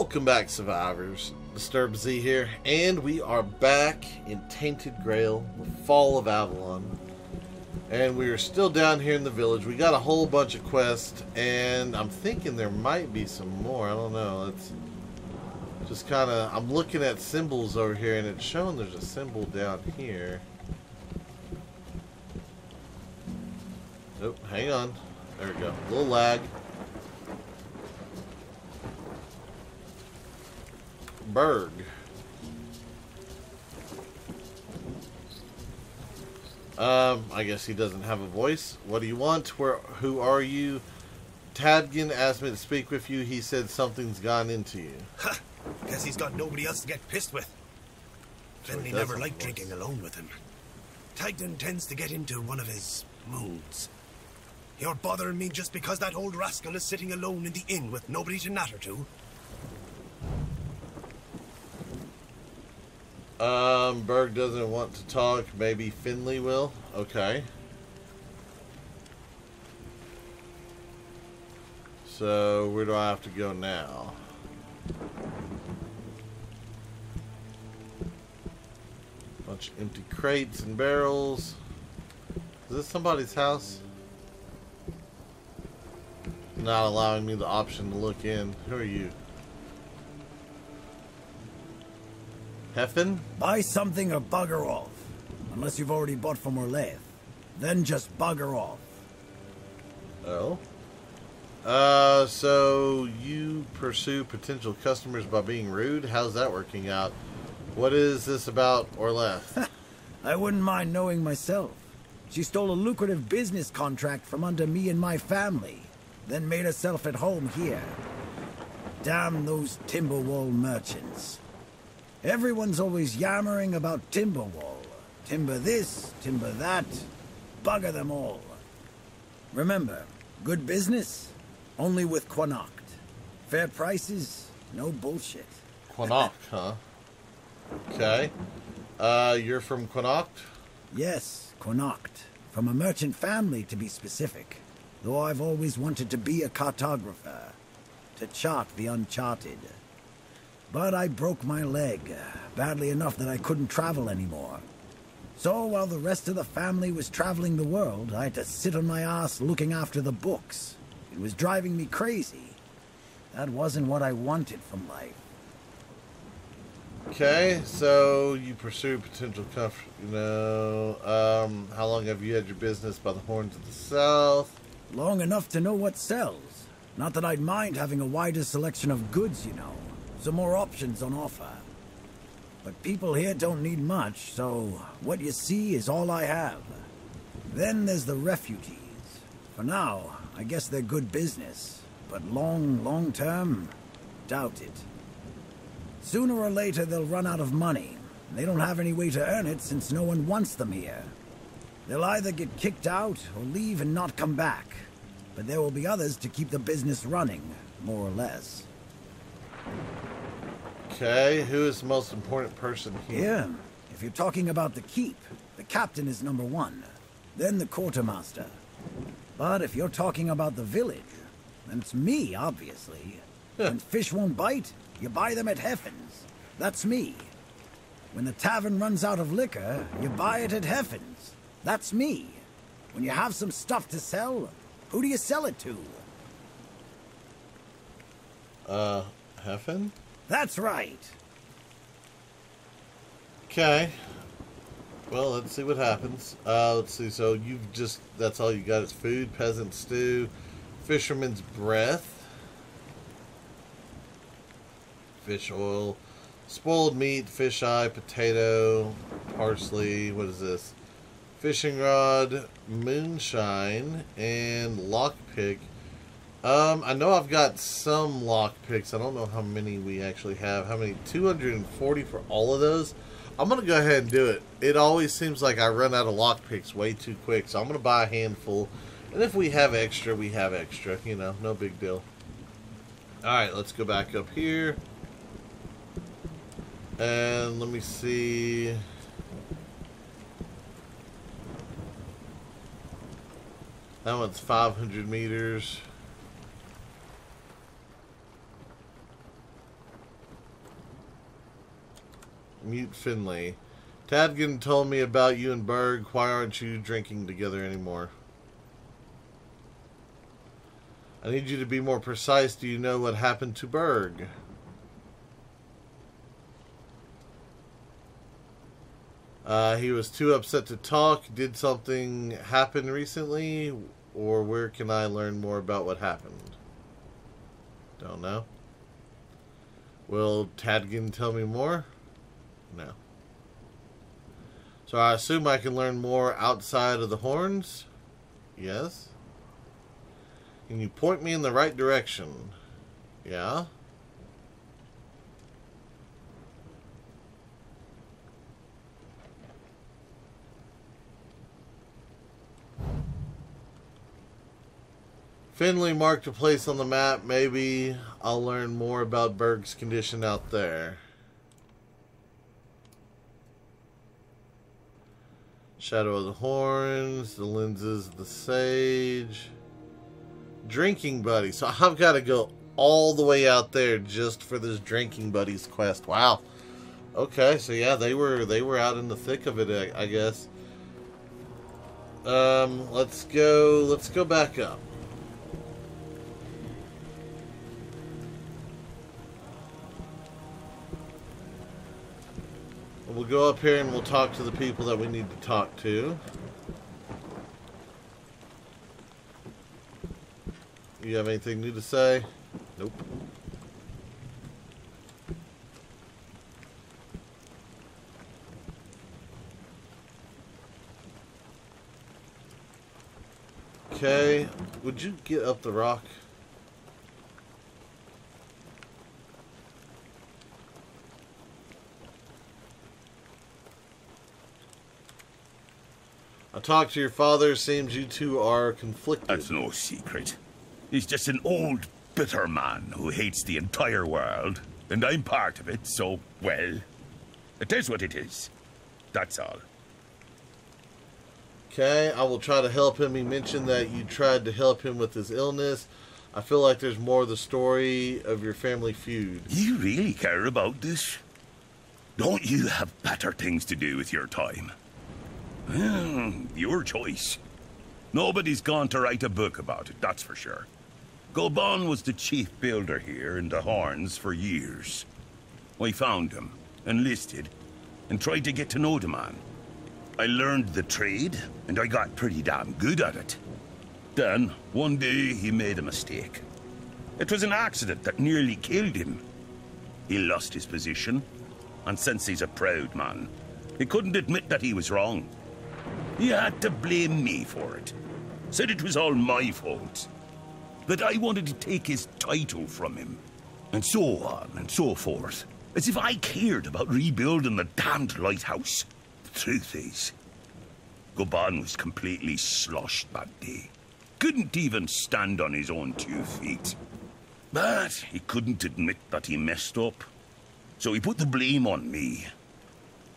Welcome back, survivors. Disturbed Z here, and we are back in Tainted Grail, the fall of Avalon. And we are still down here in the village. We got a whole bunch of quests, and I'm thinking there might be some more. I don't know. It's just kind of... I'm looking at symbols over here, and it's showing there's a symbol down here. Oh, hang on. There we go. A little lag. Berg. I guess he doesn't have a voice. What do you want? Who are you? Tadgen asked me to speak with you. He said something's gone into you. Ha! Guess he's got nobody else to get pissed with. Finley never liked drinking alone with him. Tadgen tends to get into one of his moods. You're bothering me just because that old rascal is sitting alone in the inn with nobody to natter to? Berg doesn't want to talk. Maybe Finley will. Okay. So, where do I have to go now? Bunch of empty crates and barrels. Is this somebody's house? Not allowing me the option to look in. Who are you? Heffen? Buy something or bugger off. Unless you've already bought from Orleath. Then just bugger off. Oh? So you pursue potential customers by being rude? How's that working out? What is this about Orleath? I wouldn't mind knowing myself. She stole a lucrative business contract from under me and my family, then made herself at home here. Damn those Timberwall merchants. Everyone's always yammering about Timberwall. Timber this, timber that. Bugger them all. Remember, good business, only with Connacht. Fair prices, no bullshit. Connacht, huh? Okay. You're from Connacht? Yes, Connacht. From a merchant family, to be specific. Though I've always wanted to be a cartographer. To chart the uncharted. But I broke my leg, badly enough that I couldn't travel anymore. So while the rest of the family was traveling the world, I had to sit on my ass looking after the books. It was driving me crazy. That wasn't what I wanted from life. Okay, so you pursue potential how long have you had your business by the Horns of the South? Long enough to know what sells. Not that I'd mind having a wider selection of goods, you know. Some more options on offer. But people here don't need much, so what you see is all I have. Then there's the refugees. For now, I guess they're good business. But long term, doubt it. Sooner or later they'll run out of money. They don't have any way to earn it since no one wants them here. They'll either get kicked out or leave and not come back. But there will be others to keep the business running, more or less. Okay, who is the most important person here? Yeah, if you're talking about the keep, the captain is number one, then the quartermaster. But if you're talking about the village, then it's me, obviously. When fish won't bite, you buy them at Heffen's. That's me. When the tavern runs out of liquor, you buy it at Heffen's. That's me. When you have some stuff to sell, who do you sell it to? Heffen? That's right. Okay. Well, let's see what happens. Let's see. So that's all you got is food, peasant stew, fisherman's breath, fish oil, spoiled meat, fish eye, potato, parsley. What is this? Fishing rod, moonshine, and lockpick. I know I've got some lockpicks. I don't know how many we actually have. How many? 240 for all of those? I'm going to go ahead and do it. It always seems like I run out of lockpicks way too quick. So I'm going to buy a handful. And if we have extra, we have extra. You know, no big deal. Alright, let's go back up here. And let me see. That one's 500 meters. Mute Finley. Tadgen told me about you and Berg. Why aren't you drinking together anymore? I need you to be more precise. Do you know what happened to Berg? He was too upset to talk. Did something happen recently? Or where can I learn more about what happened? Don't know. Will Tadgen tell me more? No. So I assume I can learn more outside of the horns? Yes. Can you point me in the right direction? Yeah. Finley marked a place on the map. Maybe I'll learn more about Berg's condition out there. Shadow of the Horns, the lenses of the Sage. Drinking Buddy. So I've got to go all the way out there just for this Drinking Buddies quest. Wow. Okay, so yeah, they were out in the thick of it, I guess. Let's go back up. We'll go up here and we'll talk to the people that we need to talk to. You have anything new to say? Nope. Okay. Would you get up the rock? I talked to your father. Seems you two are conflicted. That's no secret. He's just an old, bitter man who hates the entire world, and I'm part of it, so, well, it is what it is. That's all. Okay, I will try to help him. He mentioned that you tried to help him with his illness. I feel like there's more of the story of your family feud. You really care about this? Don't you have better things to do with your time? Well, your choice. Nobody's gone to write a book about it, that's for sure. Gobon was the chief builder here in the Horns for years. I found him, enlisted, and tried to get to know the man. I learned the trade, and I got pretty damn good at it. Then, one day, he made a mistake. It was an accident that nearly killed him. He lost his position, and since he's a proud man, he couldn't admit that he was wrong. He had to blame me for it. Said it was all my fault. That I wanted to take his title from him. And so on and so forth. As if I cared about rebuilding the damned lighthouse. The truth is, Gobon was completely sloshed that day. Couldn't even stand on his own 2 feet. But he couldn't admit that he messed up. So he put the blame on me.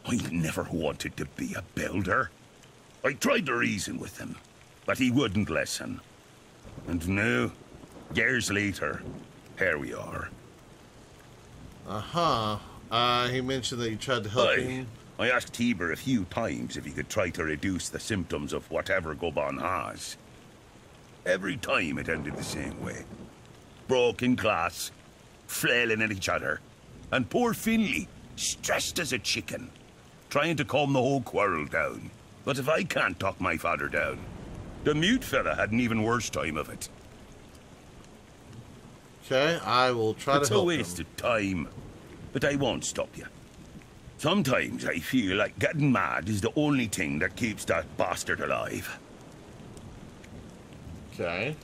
I never wanted to be a builder. I tried to reason with him, but he wouldn't listen. And now, years later, here we are. He mentioned that you tried to help him. I asked Tiber a few times if he could try to reduce the symptoms of whatever Gobon has. Every time it ended the same way. Broken glass, flailing at each other, and poor Finley, stressed as a chicken, trying to calm the whole quarrel down. But if I can't talk my father down, the mute fella had an even worse time of it. Okay, I will try to help him. It's a waste of time, but I won't stop you. Sometimes I feel like getting mad is the only thing that keeps that bastard alive. Okay.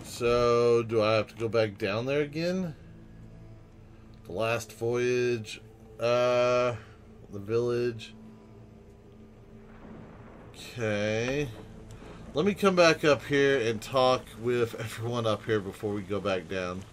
So, do I have to go back down there again? The last voyage, the village. Okay. Let me come back up here and talk with everyone up here before we go back down.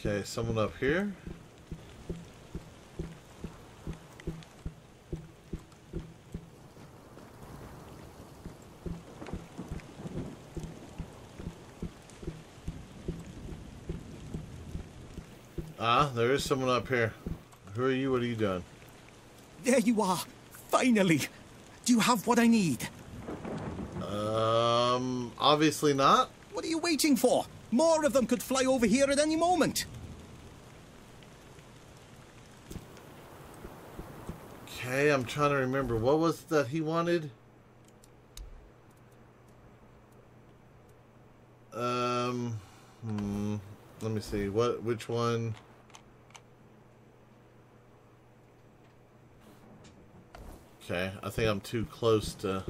Okay, someone up here. Ah, there is someone up here. Who are you? What are you doing? There you are. Finally. Do you have what I need? Obviously not. What are you waiting for? More of them could fly over here at any moment. Okay, I'm trying to remember. What was it that he wanted? Let me see. Which one? Okay, I think I'm too close to...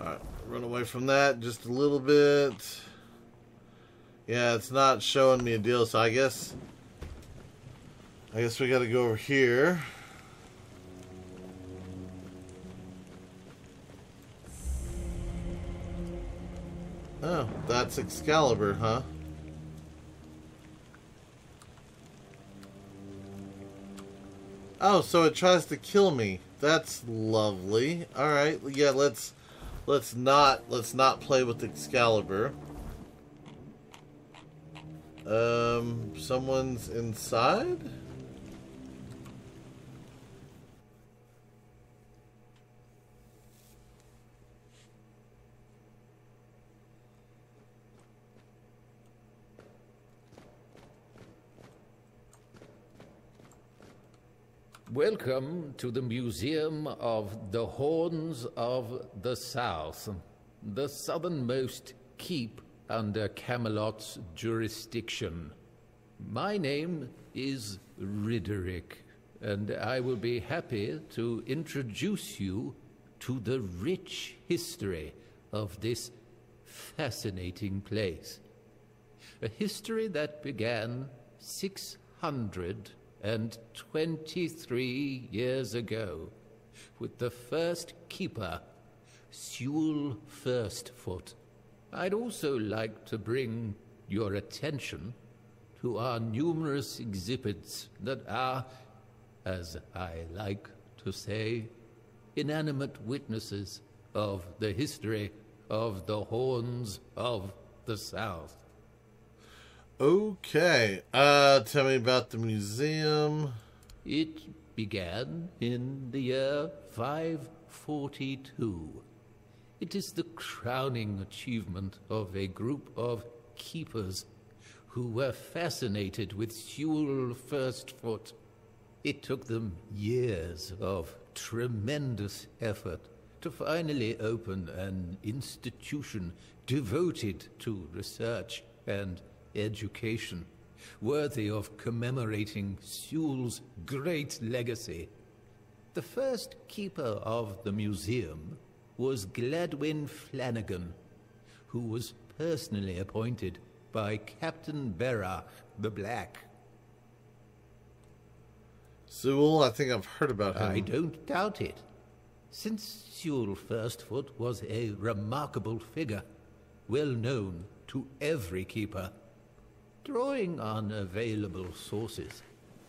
Alright, run away from that just a little bit. Yeah, it's not showing me a deal, so I guess we gotta go over here. Oh, that's Excalibur, huh? Oh, so it tries to kill me. That's lovely. All right, yeah, let's not play with Excalibur. Someone's inside? Welcome to the Museum of the Horns of the South, the southernmost keep under Camelot's jurisdiction. My name is Ridderick, and I will be happy to introduce you to the rich history of this fascinating place. A history that began 623 years ago with the first keeper, Sewell Firstfoot. I'd also like to bring your attention to our numerous exhibits that are, as I like to say, inanimate witnesses of the history of the Horns of the South. Okay, tell me about the museum. It began in the year 542. It is the crowning achievement of a group of keepers who were fascinated with Sewell Firstfoot. It took them years of tremendous effort to finally open an institution devoted to research and education, worthy of commemorating Sewell's great legacy. The first keeper of the museum was Gladwin Flanagan, who was personally appointed by Captain Berach the Black. Sewell, I think I've heard about him. I don't doubt it. Since Sewell Firstfoot was a remarkable figure, well known to every keeper, drawing on available sources,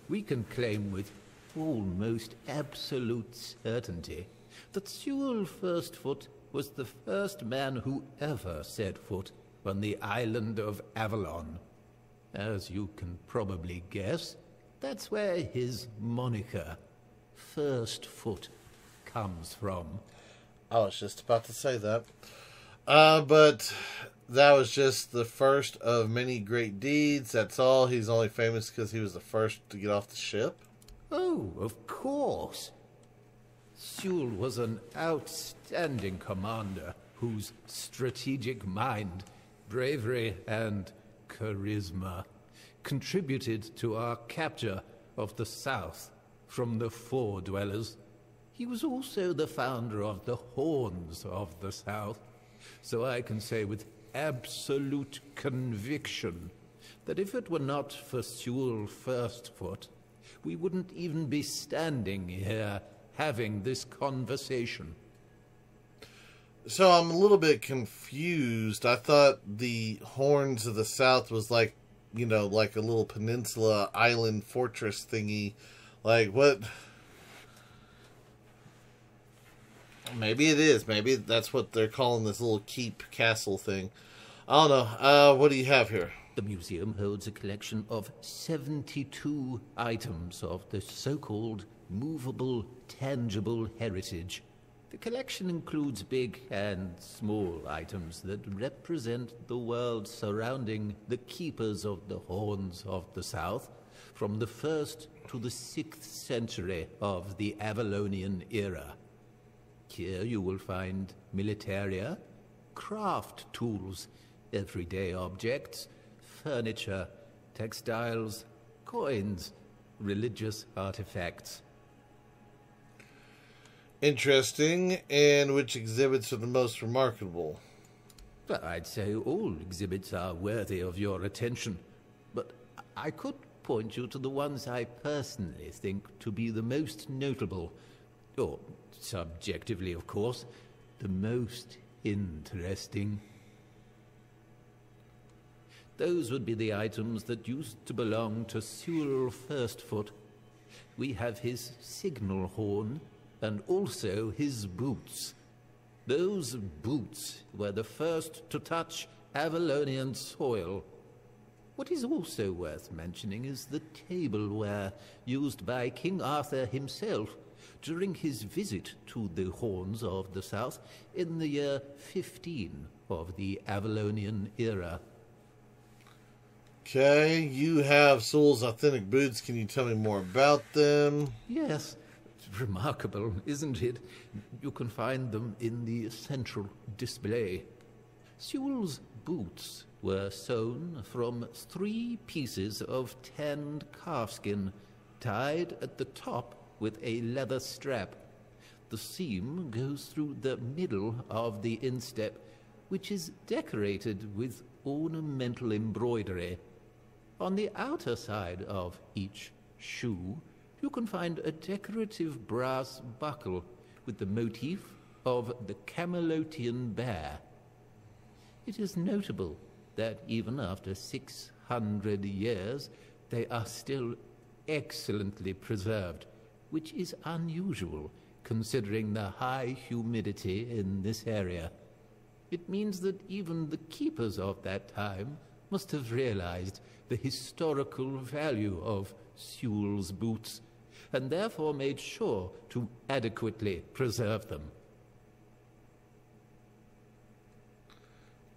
we can claim with almost absolute certainty that Sewell Firstfoot was the first man who ever set foot on the island of Avalon. As you can probably guess, that's where his moniker, Firstfoot, comes from. I was just about to say that. But that was just the first of many great deeds. That's all. He's only famous because he was the first to get off the ship. Oh, of course. Sewell was an outstanding commander whose strategic mind, bravery, and charisma contributed to our capture of the South from the Four Dwellers. He was also the founder of the Horns of the South, so I can say with absolute conviction that if it were not for Sewell Firstfoot, we wouldn't even be standing here having this conversation. So I'm a little bit confused. I thought the Horns of the South was like, you know, like a little peninsula island fortress thingy. Like, what? Maybe it is. Maybe that's what they're calling this little keep castle thing. I don't know. What do you have here? The museum holds a collection of 72 items of the so-called movable, tangible heritage. The collection includes big and small items that represent the world surrounding the keepers of the Horns of the South, from the 1st to the 6th century of the Avalonian era. Here you will find militaria, craft tools, everyday objects, furniture, textiles, coins, religious artifacts. Interesting. And which exhibits are the most remarkable? I'd say all exhibits are worthy of your attention, but I could point you to the ones I personally think to be the most notable, or subjectively, of course, the most interesting. Those would be the items that used to belong to Sewell Firstfoot. We have his signal horn, and also his boots. Those boots were the first to touch Avalonian soil. What is also worth mentioning is the tableware used by King Arthur himself during his visit to the Horns of the South in the year 15 of the Avalonian era. Okay, you have Sewell's authentic boots. Can you tell me more about them? Yes. Remarkable, isn't it? You can find them in the central display. Sewell's boots were sewn from 3 pieces of tanned calfskin, tied at the top with a leather strap. The seam goes through the middle of the instep, which is decorated with ornamental embroidery. On the outer side of each shoe, you can find a decorative brass buckle with the motif of the Camelotian bear. It is notable that even after 600 years, they are still excellently preserved, which is unusual considering the high humidity in this area. It means that even the keepers of that time must have realized the historical value of Sewell's boots, and therefore made sure to adequately preserve them.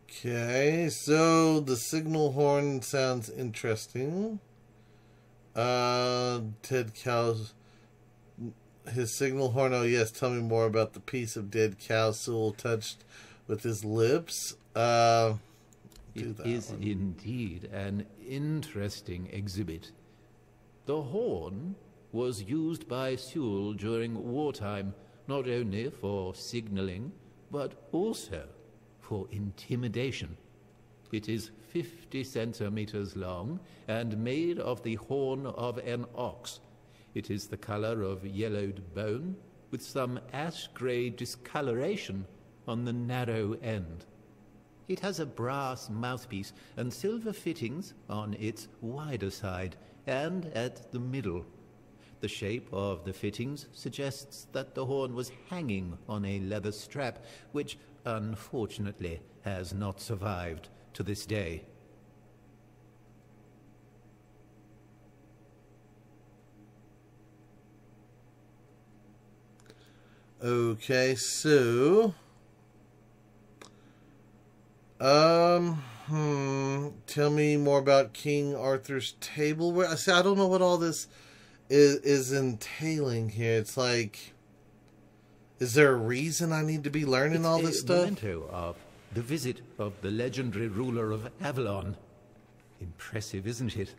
Okay, so the signal horn sounds interesting. Dead cows. His signal horn, oh yes, tell me more about the piece of dead cow Sewell touched with his lips. It is indeed an interesting exhibit. The horn was used by Sewell during wartime, not only for signaling, but also for intimidation. It is 50 centimeters long and made of the horn of an ox. It is the color of yellowed bone, with some ash-gray discoloration on the narrow end. It has a brass mouthpiece and silver fittings on its wider side and at the middle. The shape of the fittings suggests that the horn was hanging on a leather strap, which unfortunately has not survived to this day. Okay, so tell me more about King Arthur's tableware. See, I don't know what all this is entailing here. It's like, is there a reason I need to be learning all this stuff? It's a memento of the visit of the legendary ruler of Avalon. Impressive, isn't it?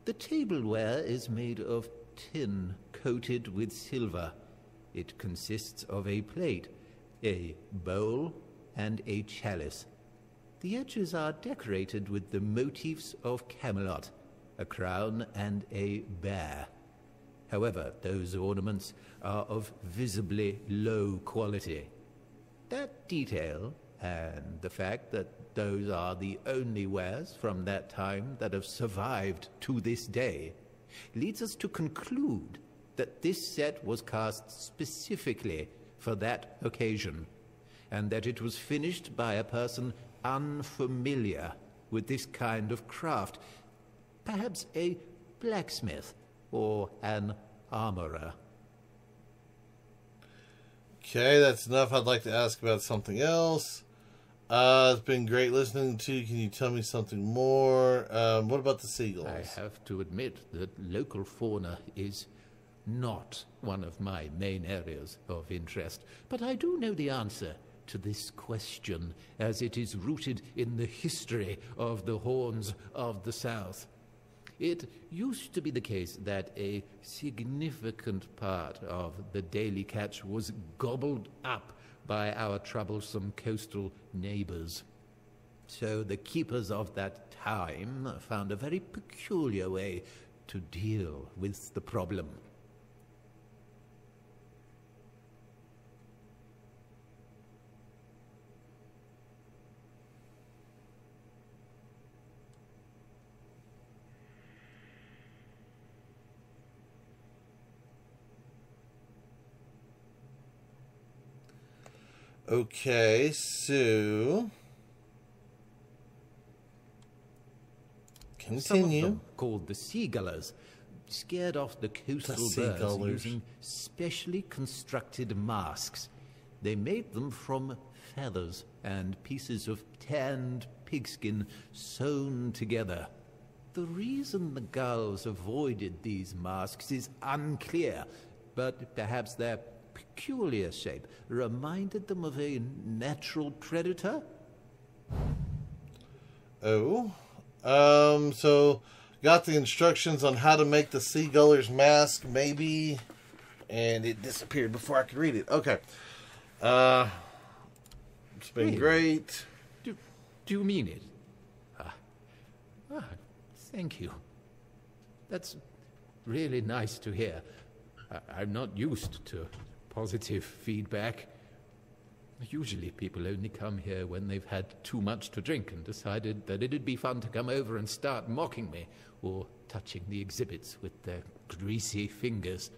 The tableware is made of tin coated with silver. It consists of a plate, a bowl, and a chalice. The edges are decorated with the motifs of Camelot, a crown and a bear. However, those ornaments are of visibly low quality. That detail, and the fact that those are the only wares from that time that have survived to this day, leads us to conclude that this set was cast specifically for that occasion, and that it was finished by a person unfamiliar with this kind of craft, perhaps a blacksmith or an armorer. Okay, that's enough. I'd like to ask about something else. It's been great listening to you. Can you tell me something more? What about the seagulls? I have to admit that local fauna is not one of my main areas of interest, but I do know the answer to this question, as it is rooted in the history of the Horns of the South. It used to be the case that a significant part of the daily catch was gobbled up by our troublesome coastal neighbors. So the keepers of that time found a very peculiar way to deal with the problem. Okay, so continue. Some of them, called the seagullers, scared off the coastal birds using specially constructed masks. They made them from feathers and pieces of tanned pigskin sewn together. The reason the gulls avoided these masks is unclear, but perhaps their peculiar shape reminded them of a natural predator? Oh. So got the instructions on how to make the seaguller's mask, maybe, and it disappeared before I could read it. Okay. It's been great. Do you mean it? Thank you. That's really nice to hear. I'm not used to positive feedback. Usually people only come here when they've had too much to drink and decided that it'd be fun to come over and start mocking me or touching the exhibits with their greasy fingers.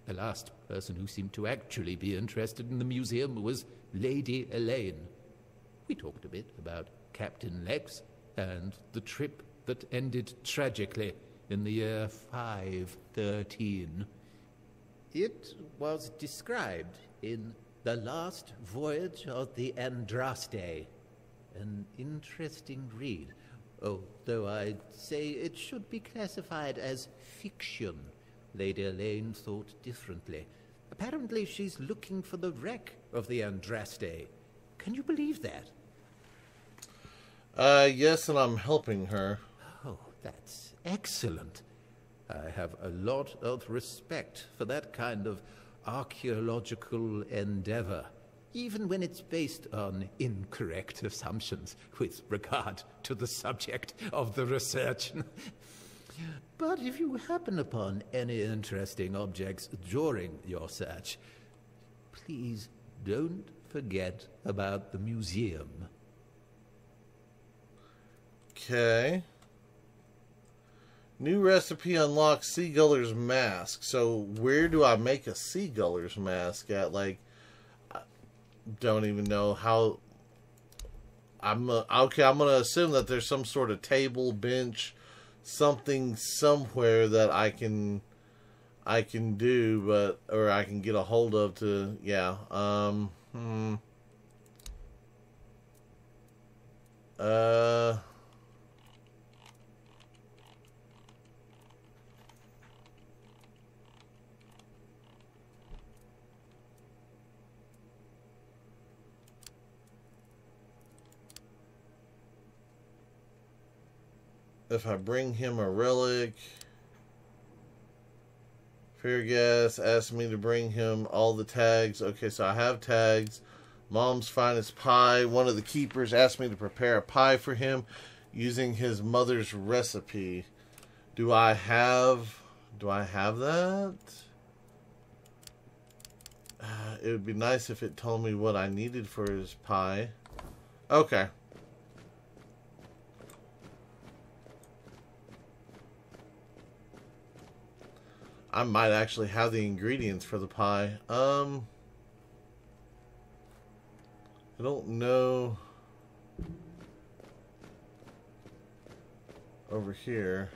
The last person who seemed to actually be interested in the museum was Lady Elaine. We talked a bit about Captain Lex and the trip that ended tragically in the year 513. It was described in The Last Voyage of the Andraste. An interesting read, although I'd say it should be classified as fiction. Lady Elaine thought differently. Apparently she's looking for the wreck of the Andraste. Can you believe that? Yes, and I'm helping her. Oh, that's excellent. I have a lot of respect for that kind of archaeological endeavor, even when it's based on incorrect assumptions with regard to the subject of the research. But if you happen upon any interesting objects during your search, please don't forget about the museum. Okay. New recipe unlocks seaguller's mask. So where do I make a seaguller's mask at? Like, I don't even know how. I'm gonna assume that there's some sort of table, bench, something somewhere that I can do, but or I can get a hold of to if I bring him a relic, Fairgas asked me to bring him all the tags. Okay, so I have tags. Mom's finest pie. One of the keepers asked me to prepare a pie for him using his mother's recipe. Do I have that? It would be nice if it told me what I needed for his pie. Okay. I might actually have the ingredients for the pie. I don't know. Over here.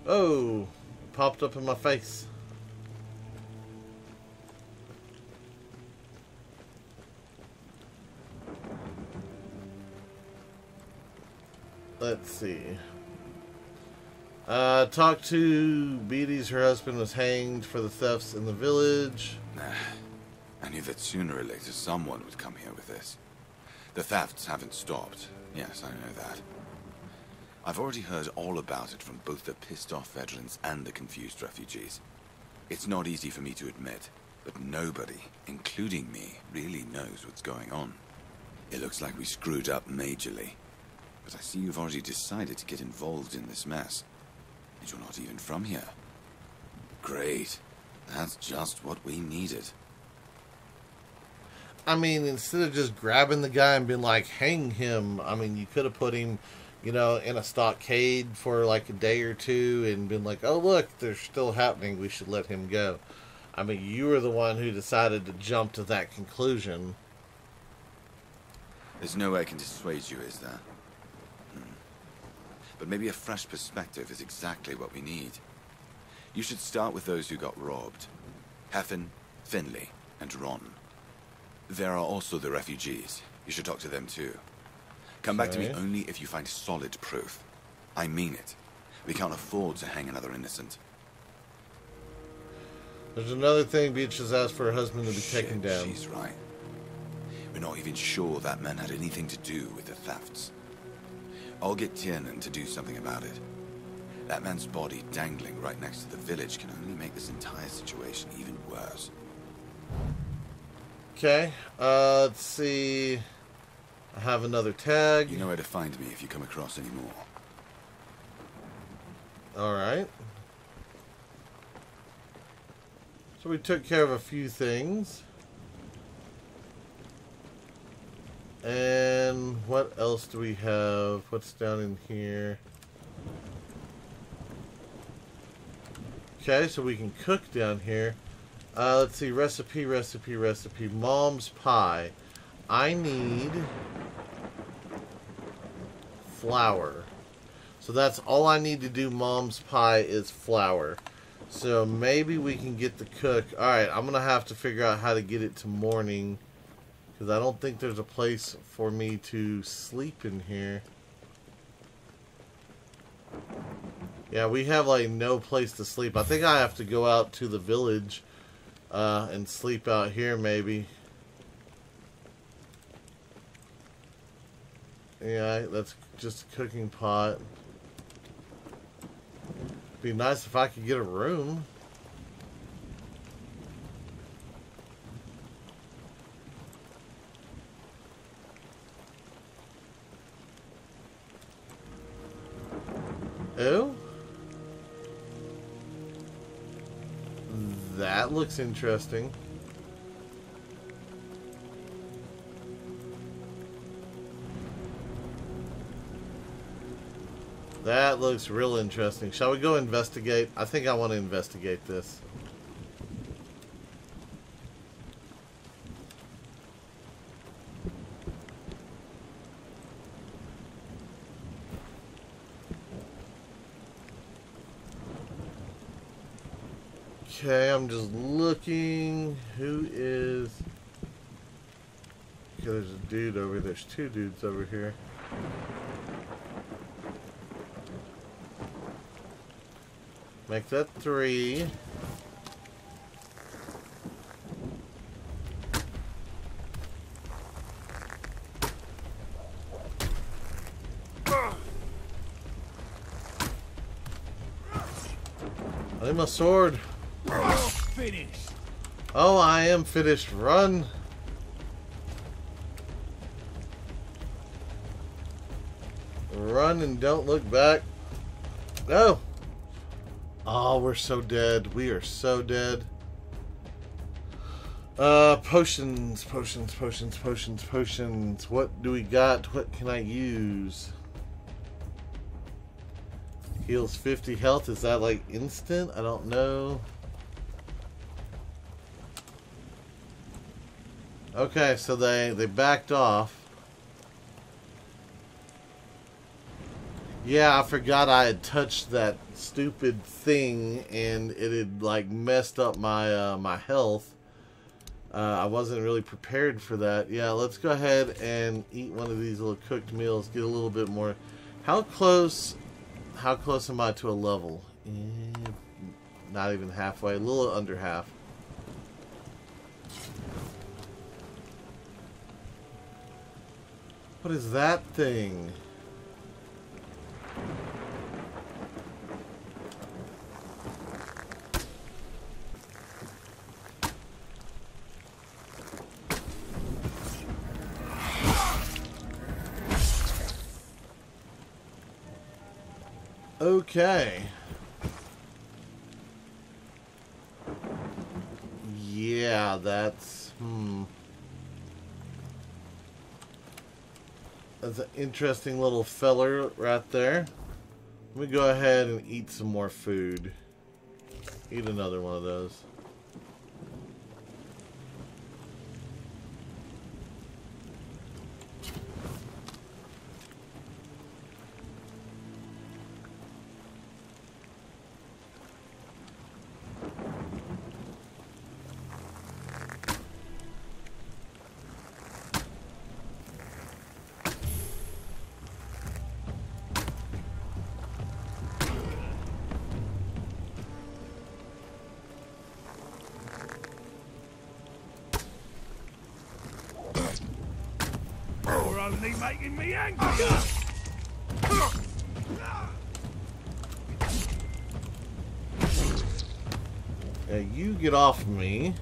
Oh, popped up in my face. Let's see. Talked to Beatty's. Her husband was hanged for the thefts in the village. Nah. I knew that sooner or later someone would come here with this. The thefts haven't stopped. Yes, I know that. I've already heard all about it from both the pissed-off veterans and the confused refugees. It's not easy for me to admit, but nobody, including me, really knows what's going on. It looks like we screwed up majorly. But I see you've already decided to get involved in this mess. And you're not even from here. Great. That's just what we needed. I mean, instead of just grabbing the guy and being like, hang him, I mean, you could have put him, you know, in a stockade for like a day or two and been like, oh, look, they're still happening. We should let him go. I mean, you were the one who decided to jump to that conclusion. There's no way I can dissuade you, is there? But maybe a fresh perspective is exactly what we need. You should start with those who got robbed. Heffen, Finley, and Ron. There are also the refugees. You should talk to them too. Come back to me only if you find solid proof. I mean it. We can't afford to hang another innocent. There's another thing. Beach has asked for her husband to be taken down. She's right. We're not even sure that man had anything to do with the thefts. I'll get Tiernan to do something about it. That man's body dangling right next to the village can only make this entire situation even worse. Okay, let's see. I have another tag. You know where to find me if you come across any more. Alright. So we took care of a few things. And what else do we have? What's down in here? Okay, so we can cook down here. Let's see, recipe. Mom's pie. I need flour. So that's all I need to do Mom's pie is flour. So maybe we can get the cook. Alright, I'm going to have to figure out how to get it to morning. Because I don't think there's a place for me to sleep in here. Yeah, we have like no place to sleep. I think I have to go out to the village and sleep out here maybe. Yeah, that's just a cooking pot. Be nice if I could get a room. Oh? That looks interesting. That looks real interesting. Shall we go investigate? I think I want to investigate this. Okay, I'm just looking. Who is... Okay, there's a dude over here. There's two dudes over here. Make that 3. Play my sword. Finished. Oh, I am finished. Run. Run and don't look back. No. Oh, we're so dead. We are so dead. Potions. What do we got? What can I use? Heals 50 health. Is that like instant? I don't know. Okay, so they backed off. Yeah, I forgot I had touched that stupid thing and it had like messed up my my health. I wasn't really prepared for that. Yeah, let's go ahead and eat one of these little cooked meals. Get a little bit more. How close am I to a level? Not even halfway. A little under half. What is that thing? Okay. Yeah, that's... That's an interesting little feller right there. Let me go ahead and eat some more food. Eat another one of those. You're only making me angrier. Yeah, you get off me.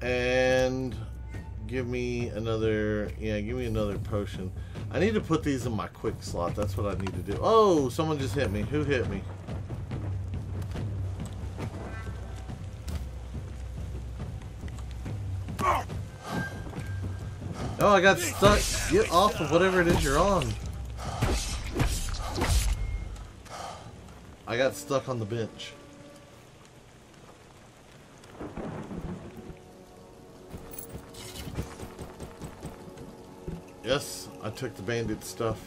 And give me another, give me another potion. I need to put these in my quick slot. That's what I need to do. Oh, someone just hit me. Who hit me? Oh, I got stuck. Get off of whatever it is you're on. I got stuck on the bench. Yes, I took the bandit stuff.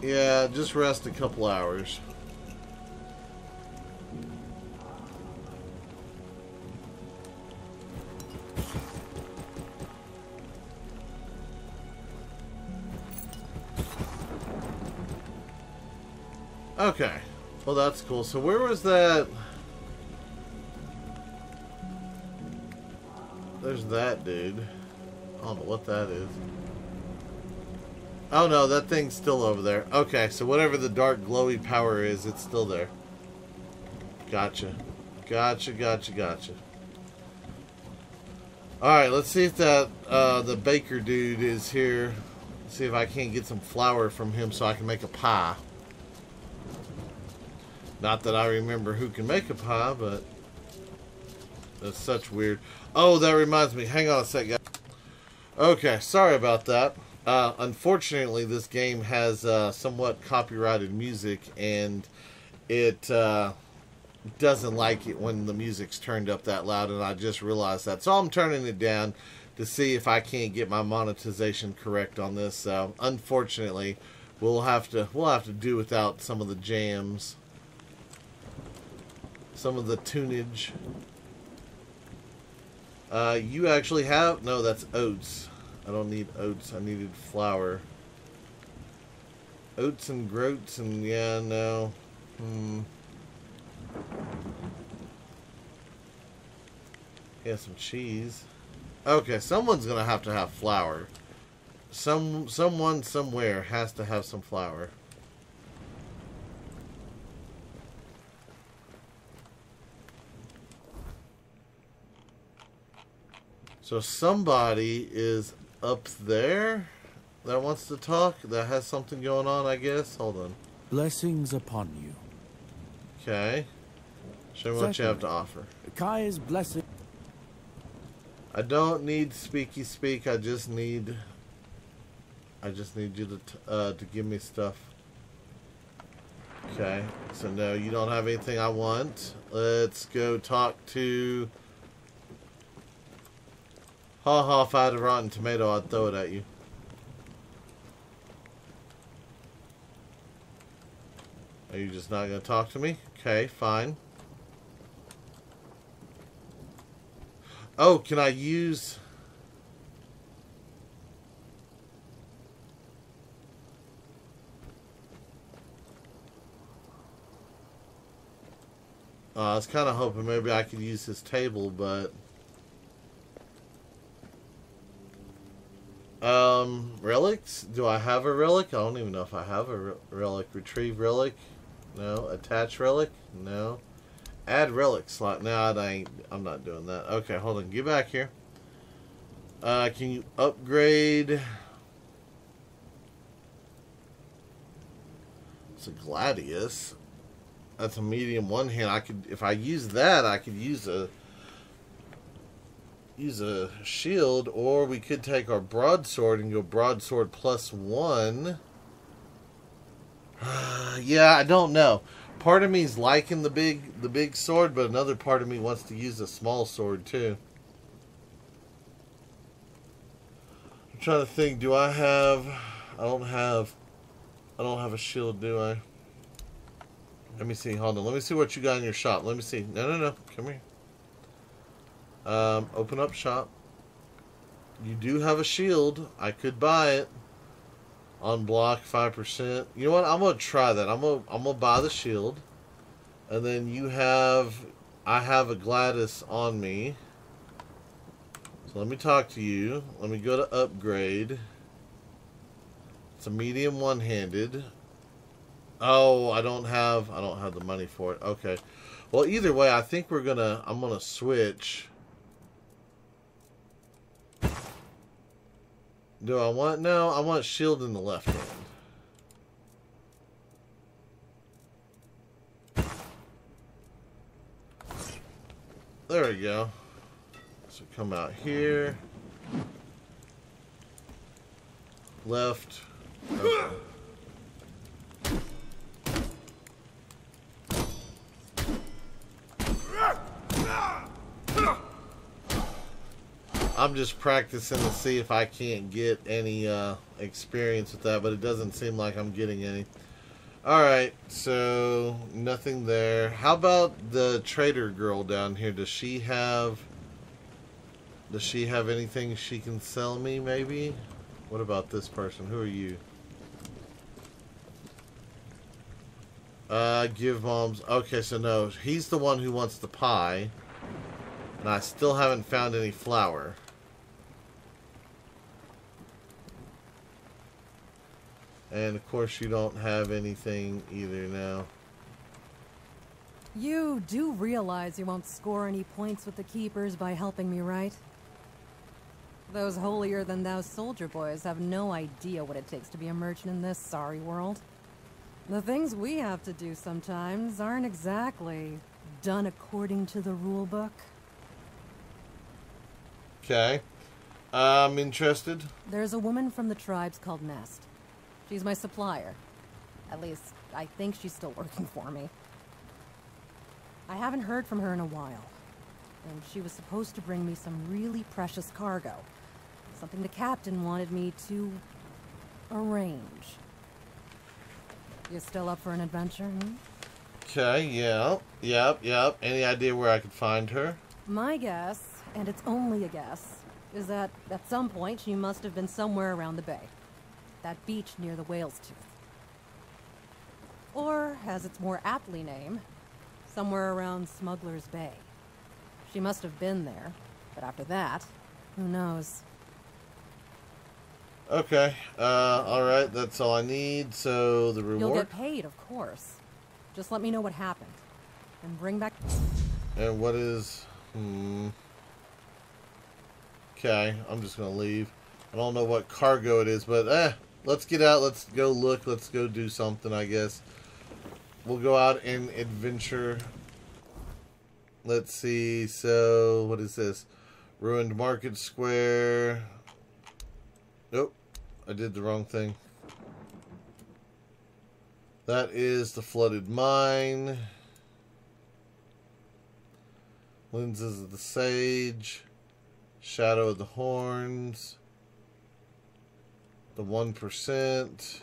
Yeah, just rest a couple hours. Okay, well that's cool. So where was that? There's that dude. I don't know what that is. Oh no, that thing's still over there. Okay, so whatever the dark glowy power is, it's still there. Gotcha. Gotcha. Alright, let's see if that the baker dude is here. See if I can't get some flour from him so I can make a pie. Not that I remember who can make a pie, but that's such weird. Oh, that reminds me. Hang on a sec, guys. Okay, sorry about that. Unfortunately, this game has somewhat copyrighted music, and it doesn't like it when the music's turned up that loud, and I just realized that. So I'm turning it down to see if I can't get my monetization correct on this. So unfortunately, we'll have to do without some of the jams. Some of the tunage. You actually have... No, that's oats. I don't need oats. I needed flour. Oats and groats and... Yeah, no. Yeah, some cheese. Okay, someone's going to have flour. Someone somewhere has to have some flour. So somebody is up there that wants to talk, that has something going on, I guess. Hold on. Blessings upon you. Okay. Show me what you have to offer. Kai's blessing. I don't need speaky speak. I just need you to give me stuff. Okay. So no, you don't have anything I want. Let's go talk to. Ha ha! If I had a rotten tomato, I'd throw it at you. Are you just not going to talk to me? Okay, fine. Oh, can I use... I was kind of hoping maybe I could use his table, but... relics? Do I have a relic? I don't even know if I have a relic. Retrieve relic? No. Attach relic? No. Add relic slot. No, I'm not doing that. Okay, hold on. Get back here. Can you upgrade? It's a gladius. That's a medium one hand. I could, if I use that, I could use a shield, or we could take our broadsword and go broadsword +1. Yeah, I don't know. Part of me is liking the big sword, but another part of me wants to use a small sword too. I'm trying to think. Do I have? I don't have a shield, do I? Let me see. Hold on. Let me see what you got in your shop. Let me see. No. Come here. Open up shop. You do have a shield. I could buy it. On block 5%. You know what? I'm gonna try that. I'm gonna buy the shield, and then I have a Gladys on me. So let me talk to you. Let me go to upgrade. It's a medium one-handed. Oh, I don't have the money for it. Okay. Well, either way, I think I'm gonna switch. Do I want... No, I want shield in the left hand. There we go. So come out here. Left. Okay. I'm just practicing to see if I can't get any experience with that, but it doesn't seem like I'm getting any. Alright, so nothing there. How about the trader girl down here? Does she have anything she can sell me, maybe? What about this person? Who are you? Give moms... Okay, so no, he's the one who wants the pie. And I still haven't found any flour. And of course you don't have anything either now. You do realize you won't score any points with the keepers by helping me, right? Those holier-than-thou soldier boys have no idea what it takes to be a merchant in this sorry world. The things we have to do sometimes aren't exactly done according to the rule book. Okay. I'm interested. There's a woman from the tribes called Nest. She's my supplier. At least, I think she's still working for me. I haven't heard from her in a while. And she was supposed to bring me some really precious cargo. Something the captain wanted me to arrange. You still up for an adventure, hmm? Okay, yeah. Yep. Any idea where I could find her? My guess, and it's only a guess, is that at some point she must have been somewhere around the bay. That beach near the Whale's Tooth. Or, as it's more aptly named, somewhere around Smuggler's Bay. She must have been there, but after that, who knows? Okay. Alright, that's all I need. So, the reward... You'll get paid, of course. Just let me know what happened. And bring back... And what is... Okay, I'm just gonna leave. I don't know what cargo it is, but let's get out, let's go look, let's go do something, I guess. We'll go out and adventure. Let's see, so, what is this? Ruined Market Square. Nope, I did the wrong thing. That is the flooded mine. Lenses of the Sage. Shadow of the Horns. The 1%.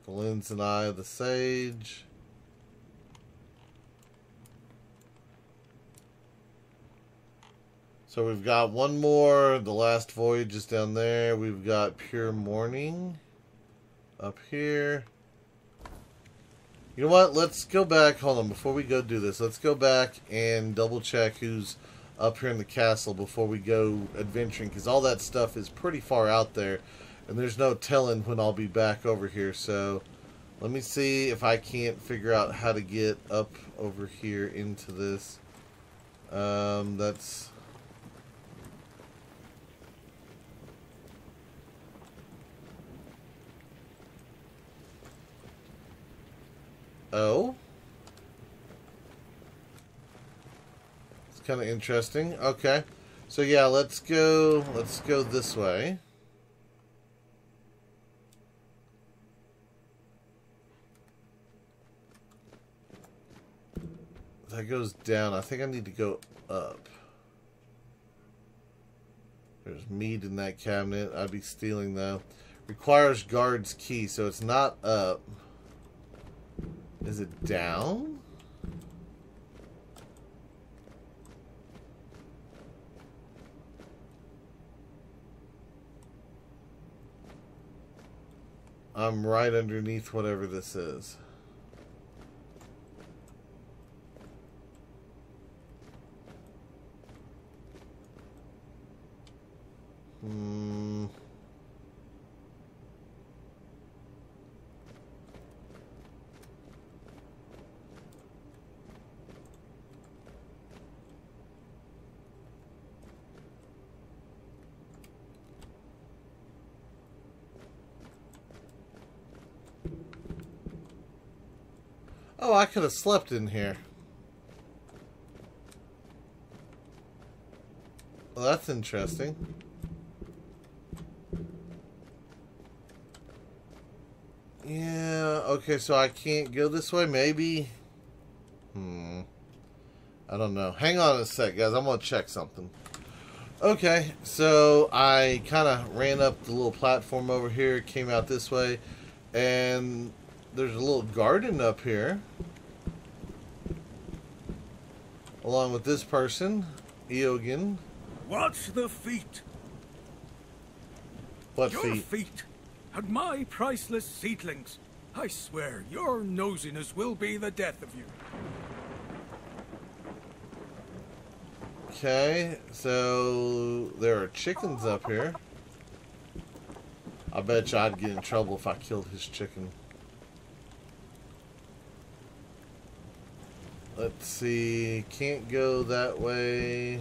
The Lens and Eye of the Sage. So we've got one more. The Last Voyage is down there. We've got Pure Morning up here. You know what? Let's go back. Hold on. Before we go do this, let's go back and double check who's up here in the castle before we go adventuring, because all that stuff is pretty far out there, and there's no telling when I'll be back over here. So let me see if I can't figure out how to get up over here into this. That's... Oh. It's kind of interesting. Okay. So yeah, let's go this way. That goes down. I think I need to go up. There's meat in that cabinet. I'd be stealing though. Requires guard's key, so it's not up. Is it down? I'm right underneath whatever this is. Oh, I could have slept in here. Well, that's interesting. Yeah, okay, so I can't go this way, maybe? I don't know. Hang on a sec, guys. I'm going to check something. Okay, so I kind of ran up the little platform over here, came out this way, and there's a little garden up here. Along with this person, Eogan. Watch the feet. What Your feet? feet and my priceless seedlings. I swear, your nosiness will be the death of you. Okay, so there are chickens up here. I bet you I'd get in trouble if I killed his chicken. Let's see, can't go that way.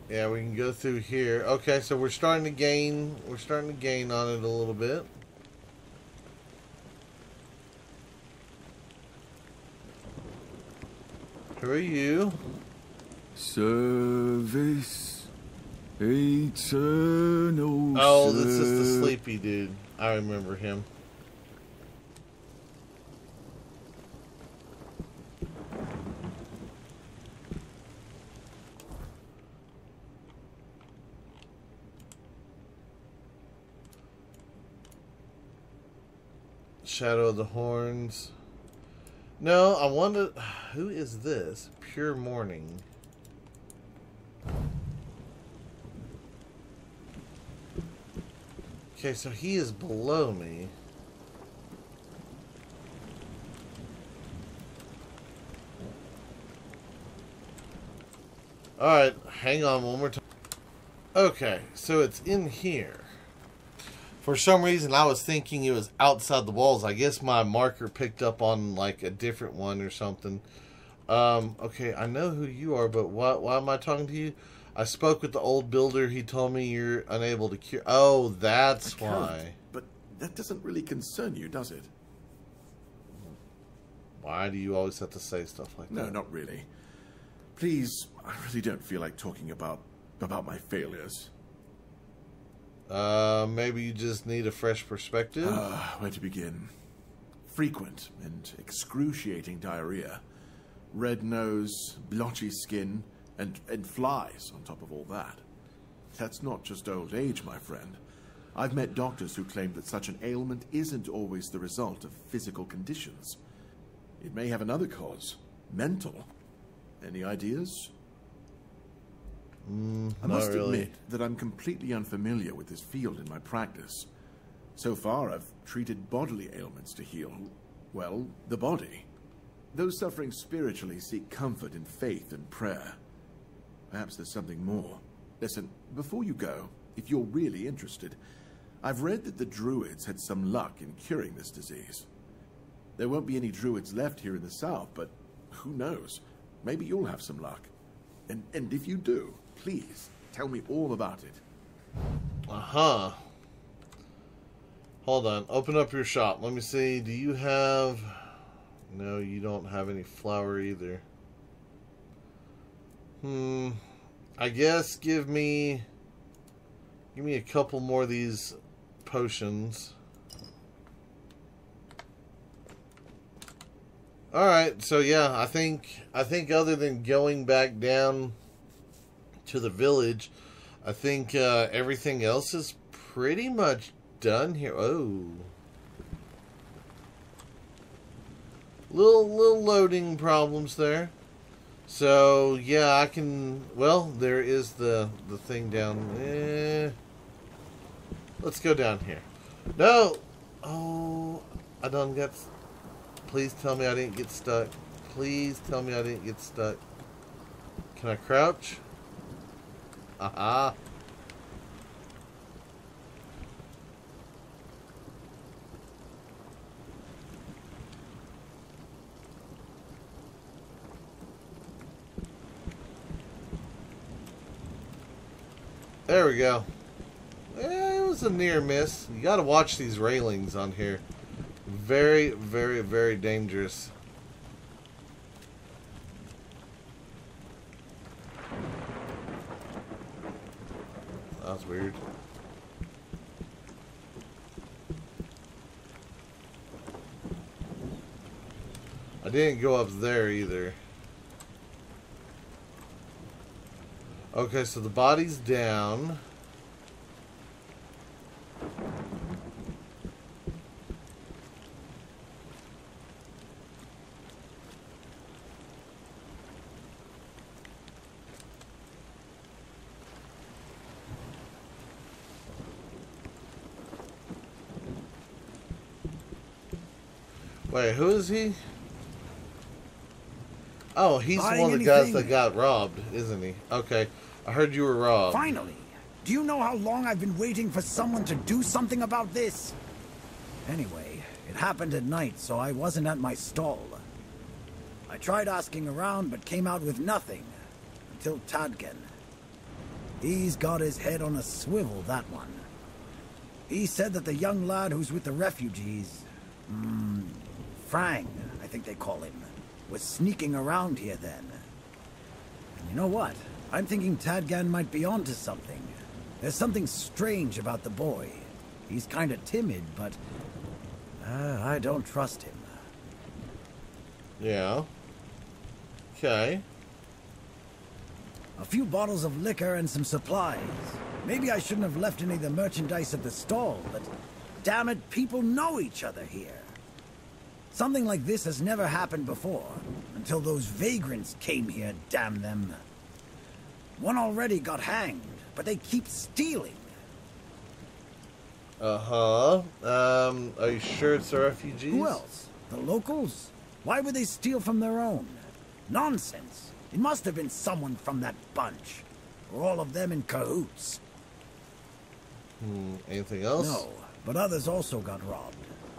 Yeah, we can go through here. Okay, so we're starting to gain on it a little bit. Who are you? Service eternal. Oh, this is the sleepy dude. I remember him. Shadow of the Horns. No, I wanted... Who is this? Pure Morning. Okay, so he is below me. Alright, hang on one more time. Okay, so it's in here. For some reason, I was thinking it was outside the walls. I guess my marker picked up on, like, a different one or something. Okay, I know who you are, but why am I talking to you? I spoke with the old builder. He told me you're unable to cure... Oh, that's why. But that doesn't really concern you, does it? Why do you always have to say stuff like that? No, not really. Please, I really don't feel like talking about my failures. Maybe you just need a fresh perspective? Where to begin? Frequent and excruciating diarrhea. Red nose, blotchy skin, and flies on top of all that. That's not just old age, my friend. I've met doctors who claim that such an ailment isn't always the result of physical conditions. It may have another cause. Mental. Any ideas? I must admit that I'm completely unfamiliar with this field in my practice. So far, I've treated bodily ailments to heal, well, the body. Those suffering spiritually seek comfort in faith and prayer. Perhaps there's something more. Listen, before you go, if you're really interested, I've read that the Druids had some luck in curing this disease. There won't be any Druids left here in the south, but who knows? Maybe you'll have some luck. And if you do, please, tell me all about it. Uh-huh. Hold on. Open up your shop. Let me see. Do you have... No, you don't have any flour either. I guess give me a couple more of these potions. Alright, so yeah, I think other than going back down to the village, I think everything else is pretty much done here. Oh. Little loading problems there. So, yeah, I can... Well, there is the thing down... Let's go down here. No! Oh, I done got... Please tell me I didn't get stuck. Please tell me I didn't get stuck. Can I crouch? Aha. There we go. It was a near miss. You gotta watch these railings on here. Very, very, very dangerous. That was weird. I didn't go up there either. Okay, so the body's down. Wait, who is he? Oh, he's one of the guys that got robbed, isn't he? Okay, I heard you were robbed. Finally! Do you know how long I've been waiting for someone to do something about this? Anyway, it happened at night, so I wasn't at my stall. I tried asking around, but came out with nothing. Until Tadgen. He's got his head on a swivel, that one. He said that the young lad who's with the refugees... Frang, I think they call him, was sneaking around here then. And you know what? I'm thinking Tadgan might be onto something. There's something strange about the boy. He's kind of timid, but I don't trust him. Yeah. Okay. A few bottles of liquor and some supplies. Maybe I shouldn't have left any of the merchandise at the stall, but damn it, people know each other here. Something like this has never happened before, until those vagrants came here, damn them. One already got hanged, but they keep stealing. Uh-huh. Are you sure it's the refugees? Who else? The locals? Why would they steal from their own? Nonsense. It must have been someone from that bunch. Or all of them in cahoots. Anything else? No, but others also got robbed.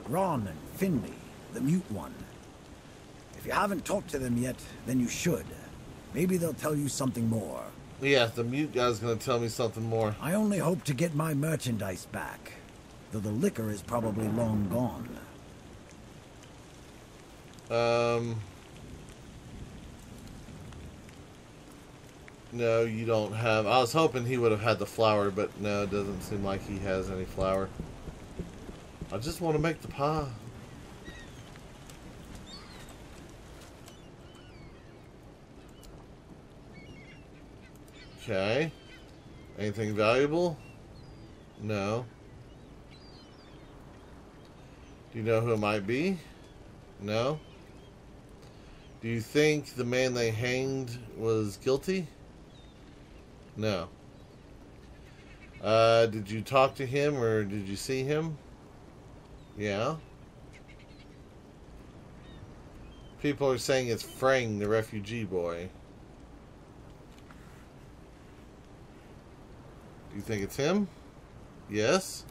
Ron and Finley, the mute one. If you haven't talked to them yet, then you should. Maybe they'll tell you something more. Yeah, the mute guy's gonna tell me something more. I only hope to get my merchandise back, though the liquor is probably long gone. No, you don't have... I was hoping he would have had the flour, but no, it doesn't seem like he has any flour. I just want to make the pie. Okay. Anything valuable? No. Do you know who it might be? No. Do you think the man they hanged was guilty? No. Did you talk to him or did you see him? Yeah. People are saying it's Frang, the refugee boy. Do you think it's him? Yes.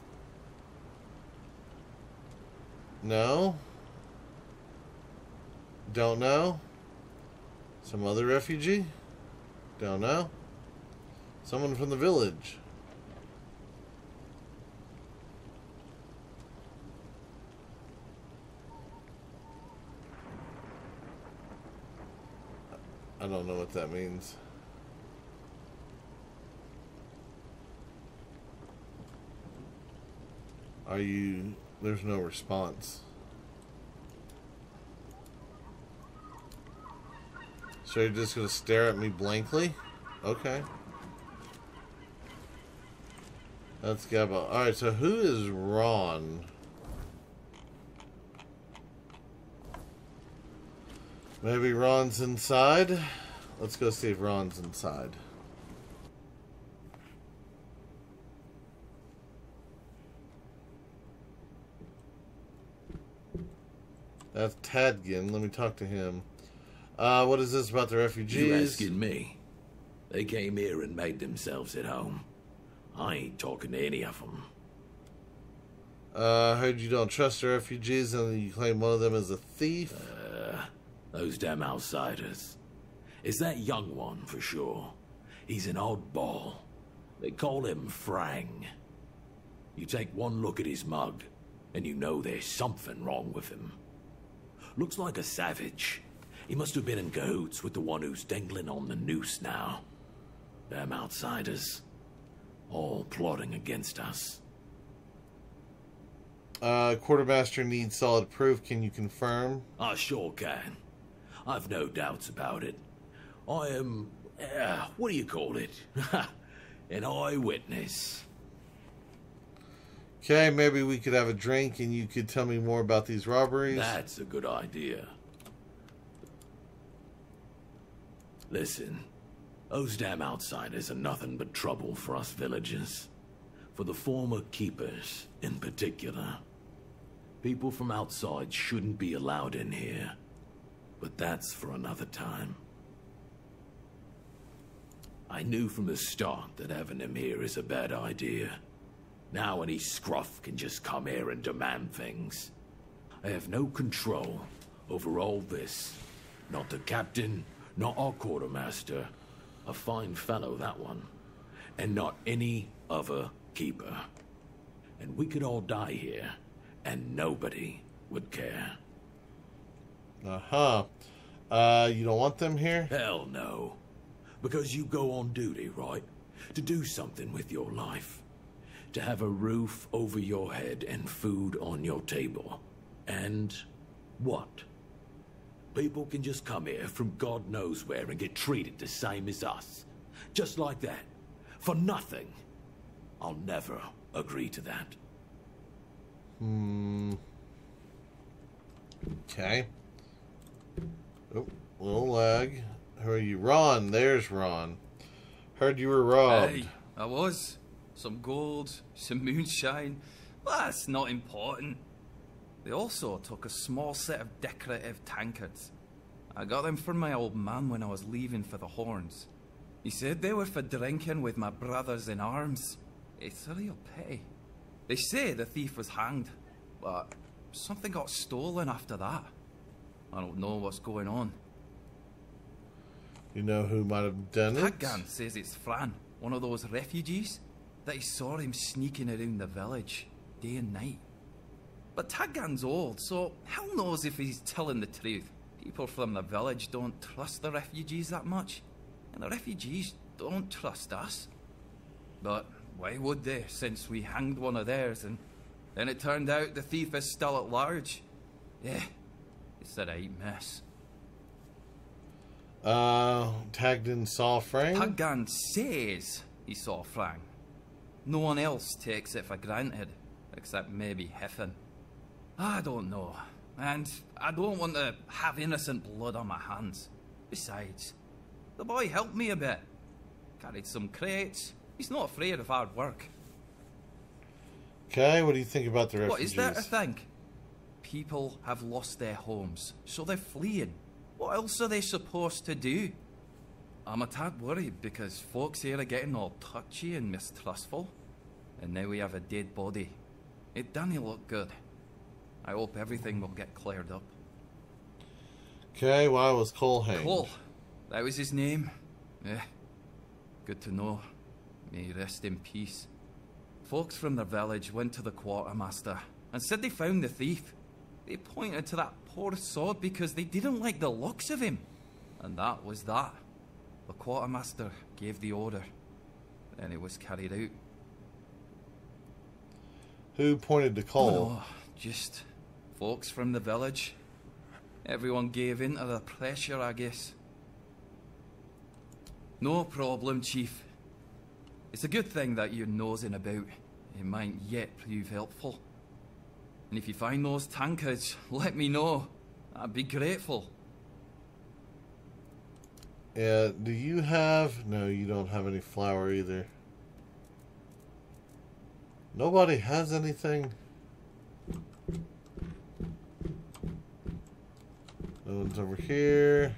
No. Don't know. Some other refugee? Don't know. Someone from the village. I don't know what that means. Are you... There's no response. So you're just going to stare at me blankly? Okay. Let's go about... Alright, so who is Ron? Maybe Ron's inside? Let's go see if Ron's inside. That's Tadgin. Let me talk to him. What is this about the refugees? You asking me? They came here and made themselves at home. I ain't talking to any of them. I heard you don't trust the refugees and you claim one of them is a thief. Those damn outsiders. It's that young one for sure. He's an oddball. They call him Frang. You take one look at his mug and you know there's something wrong with him. Looks like a savage. He must have been in cahoots with the one who's dangling on the noose now. Damn outsiders. All plotting against us. Quartermaster needs solid proof. Can you confirm? I sure can. I've no doubts about it. I am... what do you call it? An eyewitness. Okay, maybe we could have a drink and you could tell me more about these robberies. That's a good idea. Listen, those damn outsiders are nothing but trouble for us villagers. For the former keepers, in particular. People from outside shouldn't be allowed in here. But that's for another time. I knew from the start that having him here is a bad idea. Now any scruff can just come here and demand things. I have no control over all this. Not the captain, not our quartermaster. A fine fellow, that one. And not any other keeper. And we could all die here, and nobody would care. Uh-huh. You don't want them here? Hell no. Because you go on duty, right? To do something with your life. To have a roof over your head and food on your table. And what? People can just come here from God knows where and get treated the same as us. Just like that. For nothing. I'll never agree to that. Okay. Oh, little lag. Who are you? Ron. There's Ron. Heard you were robbed. Hey, I was. Some gold, some moonshine. But that's not important. They also took a small set of decorative tankards. I got them from my old man when I was leaving for the Horns. He said they were for drinking with my brothers in arms. It's a real pity. They say the thief was hanged, but something got stolen after that. I don't know what's going on. You know who might have done it? Taggan says it's Fran, one of those refugees, that he saw him sneaking around the village, day and night. But Taggan's old, so hell knows if he's telling the truth. People from the village don't trust the refugees that much, and the refugees don't trust us. But why would they, since we hanged one of theirs, and then it turned out the thief is still at large? Yeah, it's a right mess. Taggan saw Frank? Taggan says he saw Frank. No one else takes it for granted, except maybe Hiffen. I don't know, and I don't want to have innocent blood on my hands. Besides, the boy helped me a bit. Carried some crates. He's not afraid of hard work. Okay, what do you think about the refugees? What is there to think? People have lost their homes, so they're fleeing. What else are they supposed to do? I'm a tad worried because folks here are getting all touchy and mistrustful. And now we have a dead body. It doesn't look good. I hope everything will get cleared up. Okay, why was Cole hanged? Cole, that was his name. Yeah, good to know. May he rest in peace. Folks from the village went to the quartermaster and said they found the thief. They pointed to that poor sod because they didn't like the looks of him. And that was that. The quartermaster gave the order. Then it was carried out. Who pointed to Cole? Oh, no, just folks from the village. Everyone gave in to the pressure, I guess. No problem, Chief. It's a good thing that you're nosing about. It might yet prove helpful. And if you find those tankards, let me know. I'd be grateful. Yeah, do you have... No, you don't have any flour either. Nobody has anything. No one's over here.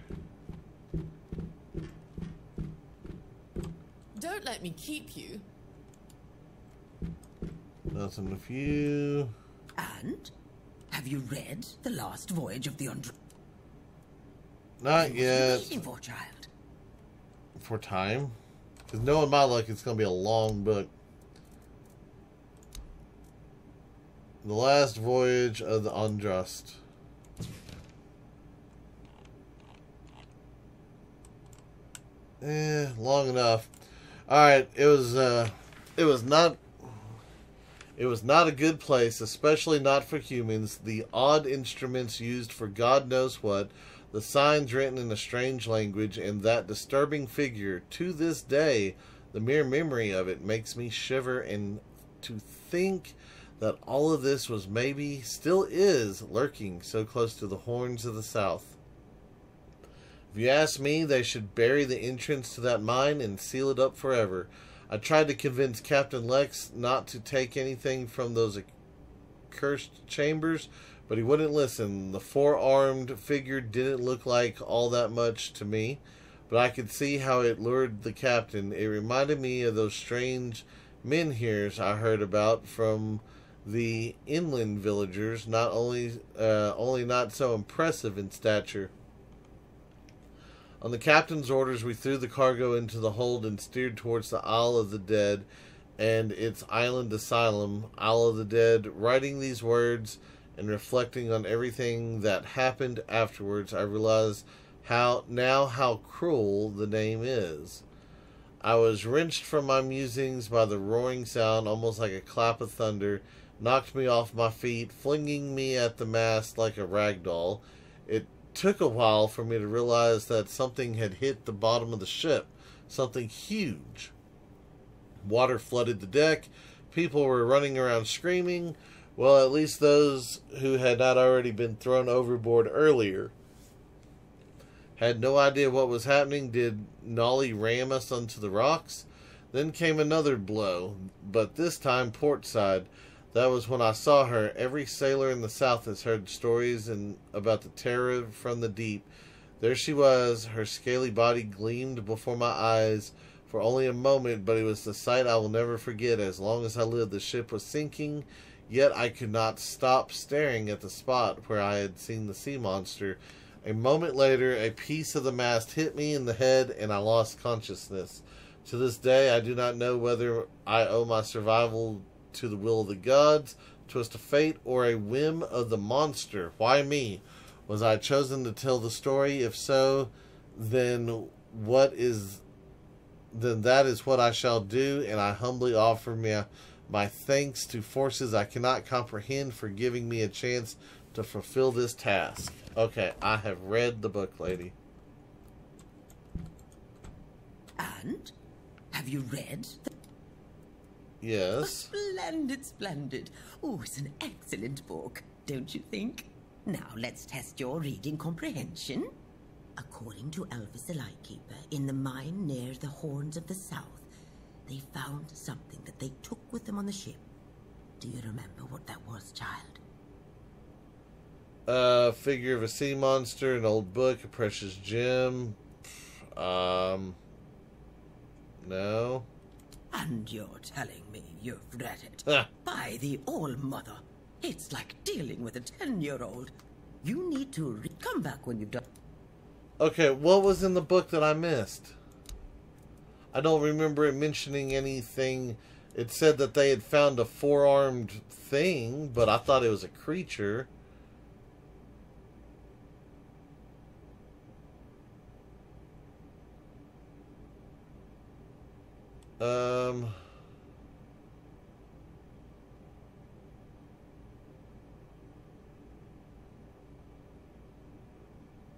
Don't let me keep you. Nothing with you. And? Have you read The Last Voyage of the Not yet. What are you waiting for, child? For time? Because knowing my luck, it's going to be a long book. The Last Voyage of the Unjust. Long enough. Alright, it was not a good place, especially not for humans. The odd instruments used for God knows what, the signs written in a strange language, and that disturbing figure. To this day, the mere memory of it makes me shiver, and to think that all of this was maybe, still is, lurking so close to the horns of the south. If you ask me, they should bury the entrance to that mine and seal it up forever. I tried to convince Captain Lex not to take anything from those accursed chambers, but he wouldn't listen. The four-armed figure didn't look like all that much to me, but I could see how it lured the captain. It reminded me of those strange menhirs I heard about from the inland villagers, only not so impressive in stature. On the captain's orders, we threw the cargo into the hold and steered towards the Isle of the Dead and its island asylum. Isle of the Dead. Writing these words and reflecting on everything that happened afterwards, I realized how cruel the name is. I was wrenched from my musings by the roaring sound, almost like a clap of thunder, knocked me off my feet, flinging me at the mast like a rag doll. It took a while for me to realize that something had hit the bottom of the ship, something huge. Water flooded the deck. People were running around screaming. Well, at least those who had not already been thrown overboard earlier. Had no idea what was happening. Did Nolly ram us onto the rocks? Then came another blow, but this time port side. That was when I saw her. Every sailor in the South has heard stories about the terror from the deep. There she was. Her scaly body gleamed before my eyes for only a moment, but it was the sight I will never forget as long as I live. The ship was sinking, yet I could not stop staring at the spot where I had seen the sea monster. A moment later, a piece of the mast hit me in the head, and I lost consciousness. To this day, I do not know whether I owe my survival to the will of the gods, twist of fate, or a whim of the monster. Why me? Was I chosen to tell the story? If so, then that is what I shall do, and I humbly offer my thanks to forces I cannot comprehend for giving me a chance to fulfill this task. Okay, I have read the book, lady. And? Have you read? Yes. Oh, splendid, splendid. Oh, it's an excellent book, don't you think? Now, let's test your reading comprehension. According to Elvis the Lightkeeper, in the mine near the Horns of the South, they found something that they took with them on the ship. Do you remember what that was, child? Figure of a sea monster, an old book, a precious gem. No. And you're telling me you've read it? Ah. By the All-Mother, it's like dealing with a 10-year-old. You need to come back when you've done. Okay, what was in the book that I missed? I don't remember it mentioning anything. It said that they had found a four-armed thing, but I thought it was a creature.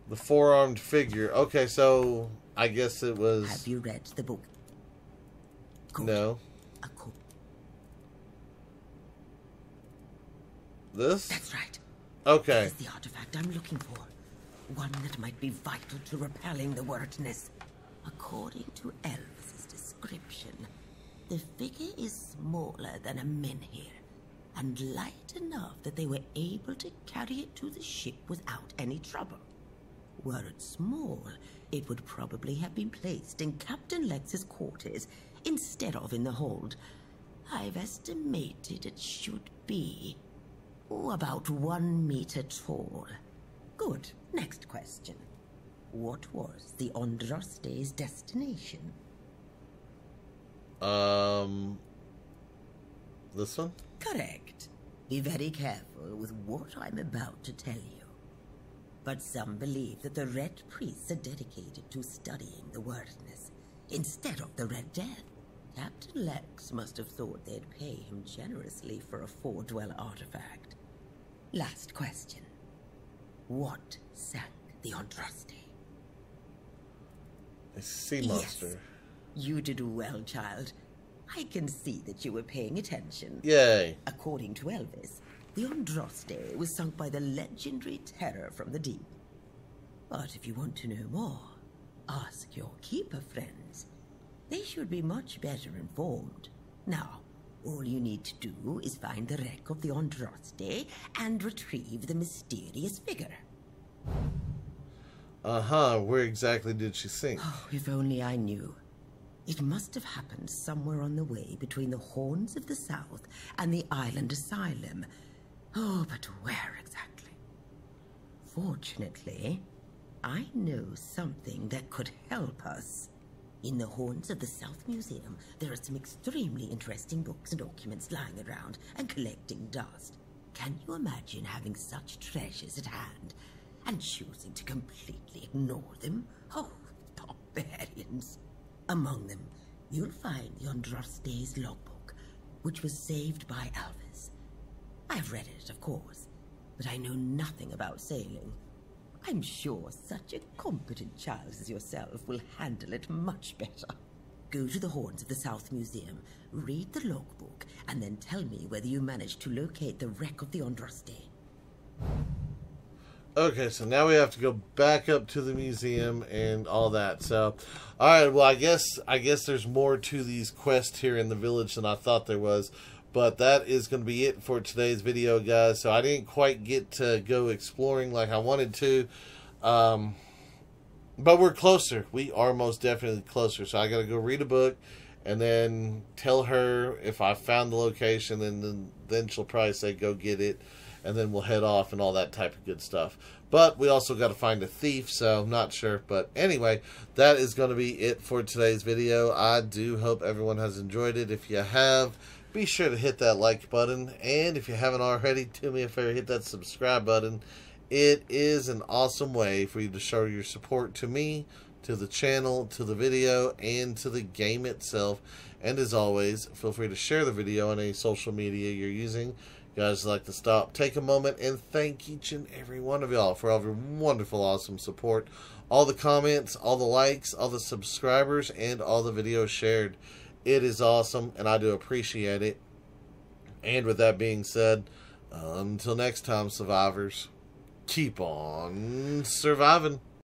The four-armed figure. Okay, so I guess it was... Have you read the book? Good. No. This? That's right. Okay. This is the artifact I'm looking for. One that might be vital to repelling the wordness. According to Elvis's description, the figure is smaller than a menhir, and light enough that they were able to carry it to the ship without any trouble. Were it small, it would probably have been placed in Captain Lex's quarters instead of in the hold. I've estimated it should be about 1 meter tall. Good. Next question. What was the Andraste's destination? This one? Correct. Be very careful with what I'm about to tell you. But some believe that the Red Priests are dedicated to studying the wordness instead of the Red Death. Captain Lex must have thought they'd pay him generously for a four-dweller artifact. Last question. What sank the Andraste? A sea monster. Yes. You did well, child. I can see that you were paying attention. Yay. According to Elvis, the Andraste was sunk by the legendary terror from the deep. But if you want to know more, ask your keeper friends. They should be much better informed. Now, all you need to do is find the wreck of the Andraste and retrieve the mysterious figure. Uh-huh. Where exactly did she sink? Oh, if only I knew. It must have happened somewhere on the way between the Horns of the South and the Island Asylum. Oh, but where exactly? Fortunately, I know something that could help us. In the Horns of the South Museum, there are some extremely interesting books and documents lying around and collecting dust. Can you imagine having such treasures at hand and choosing to completely ignore them? Oh, barbarians. Among them, you'll find the Andraste's logbook, which was saved by Elvis. I've read it, of course, but I know nothing about sailing. I'm sure such a competent child as yourself will handle it much better. Go to the Horns of the South Museum, read the logbook, and then tell me whether you managed to locate the wreck of the Andraste. Okay, so now we have to go back up to the museum and all that. So, all right, well, I guess there's more to these quests here in the village than I thought there was. But that is going to be it for today's video, guys. So I didn't quite get to go exploring like I wanted to. But we're closer. We are most definitely closer. So I got to go read a book and then tell her if I found the location, and then she'll probably say, go get it. And then we'll head off and all that type of good stuff. But we also got to find a thief, so I'm not sure. But anyway, that is going to be it for today's video. I do hope everyone has enjoyed it. If you have, be sure to hit that like button. And if you haven't already, do me a favor, hit that subscribe button. It is an awesome way for you to show your support to me, to the channel, to the video, and to the game itself. And as always, feel free to share the video on any social media you're using. You guys like to stop, take a moment, and thank each and every one of y'all for all of your wonderful, awesome support. All the comments, all the likes, all the subscribers, and all the videos shared. It is awesome, and I do appreciate it. And with that being said, until next time, survivors, keep on surviving.